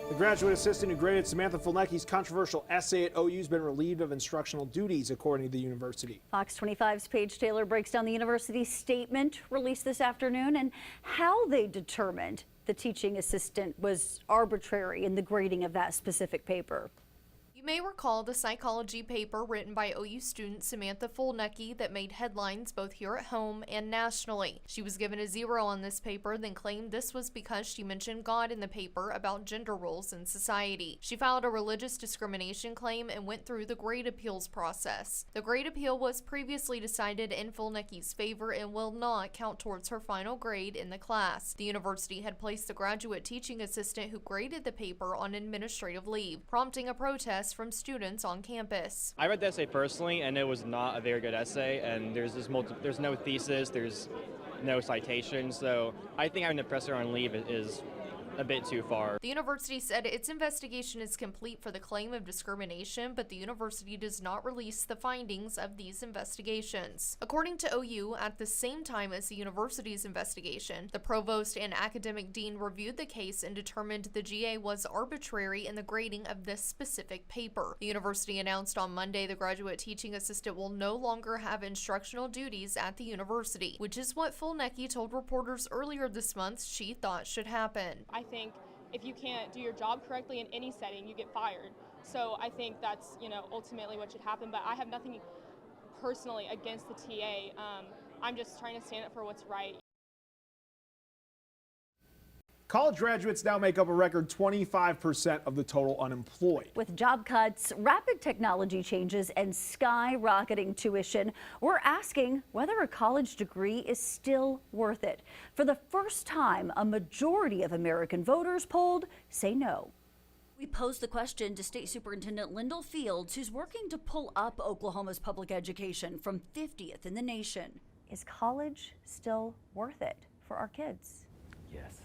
The graduate assistant who graded Samantha Fulnecky's controversial essay at OU has been relieved of instructional duties, according to the university. Fox 25's Paige Taylor breaks down the university's statement released this afternoon and how they determined the teaching assistant was arbitrary in the grading of that specific paper. You may recall the psychology paper written by OU student Samantha Fulnecky that made headlines both here at home and nationally. She was given a 0 on this paper, then claimed this was because she mentioned God in the paper about gender roles in society. She filed a religious discrimination claim and went through the grade appeals process. The grade appeal was previously decided in Fulnecky's favor and will not count towards her final grade in the class. The university had placed the graduate teaching assistant who graded the paper on administrative leave, prompting a protest from students on campus. I read the essay personally, and it was not a very good essay, and there's no thesis, there's no citation, so I think having to press her on leave is a bit too far. The university said its investigation is complete for the claim of discrimination, but the university does not release the findings of these investigations. According to OU, at the same time as the university's investigation, the provost and academic dean reviewed the case and determined the GA was arbitrary in the grading of this specific paper. The university announced on Monday the graduate teaching assistant will no longer have instructional duties at the university, which is what Fulnecky told reporters earlier this month she thought should happen. I think if you can't do your job correctly in any setting, you get fired. So I think that's, ultimately what should happen. But I have nothing personally against the TA. I'm just trying to stand up for what's right. College graduates now make up a record 25% of the total unemployed. With job cuts, rapid technology changes, and skyrocketing tuition, we're asking whether a college degree is still worth it. For the first time, a majority of American voters polled say no. We posed the question to State Superintendent Lyndall Fields, who's working to pull up Oklahoma's public education from 50th in the nation. Is college still worth it for our kids? Yes.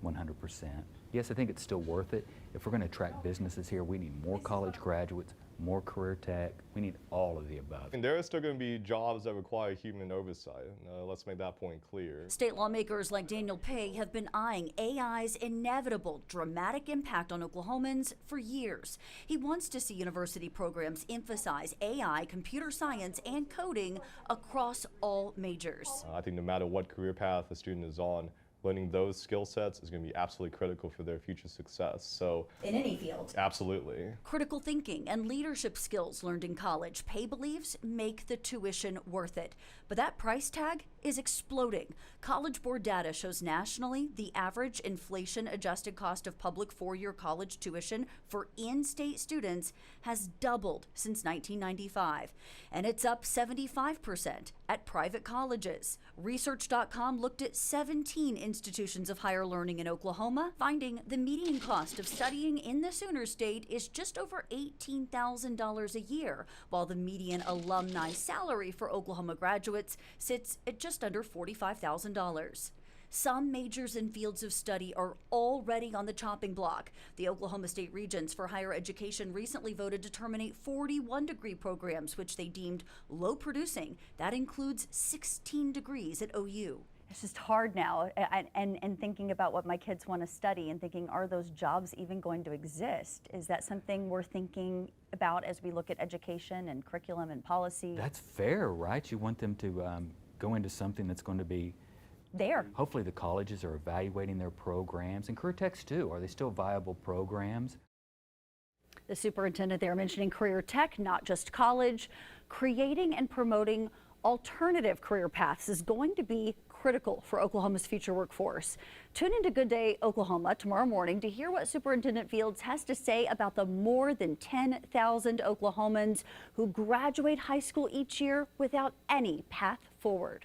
100%. Yes, I think it's still worth it. If we're going to attract businesses here, we need more college graduates, more career tech. We need all of the above. And there are still going to be jobs that require human oversight. Let's make that point clear. State lawmakers like Daniel Pay have been eyeing AI's inevitable dramatic impact on Oklahomans for years. He wants to see university programs emphasize AI, computer science, and coding across all majors. I think no matter what career path a student is on, learning those skill sets is going to be absolutely critical for their future success. So in any field. Absolutely. Critical thinking and leadership skills learned in college, Pay believes, make the tuition worth it. But that price tag is exploding. College Board data shows nationally the average inflation-adjusted cost of public four-year college tuition for in-state students has doubled since 1995, and it's up 75% at private colleges. Research.com looked at 17 institutions of higher learning in Oklahoma, finding the median cost of studying in the Sooner State is just over $18,000 a year, while the median alumni salary for Oklahoma graduates sits at just under $45,000. Some majors and fields of study are already on the chopping block. The Oklahoma State Regents for Higher Education recently voted to terminate 41 degree programs, which they deemed low producing. That includes 16 degrees at OU. It's just hard now, and thinking about what my kids want to study and thinking, are those jobs even going to exist? Is that something we're thinking about as we look at education and curriculum and policy? That's fair, right? You want them to go into something that's going to be there. Hopefully the colleges are evaluating their programs, and career techs too. Are they still viable programs? The superintendent there mentioning career tech, not just college. Creating and promoting alternative career paths is going to be critical for Oklahoma's future workforce. Tune into Good Day Oklahoma tomorrow morning to hear what Superintendent Fields has to say about the more than 10,000 Oklahomans who graduate high school each year without any path forward.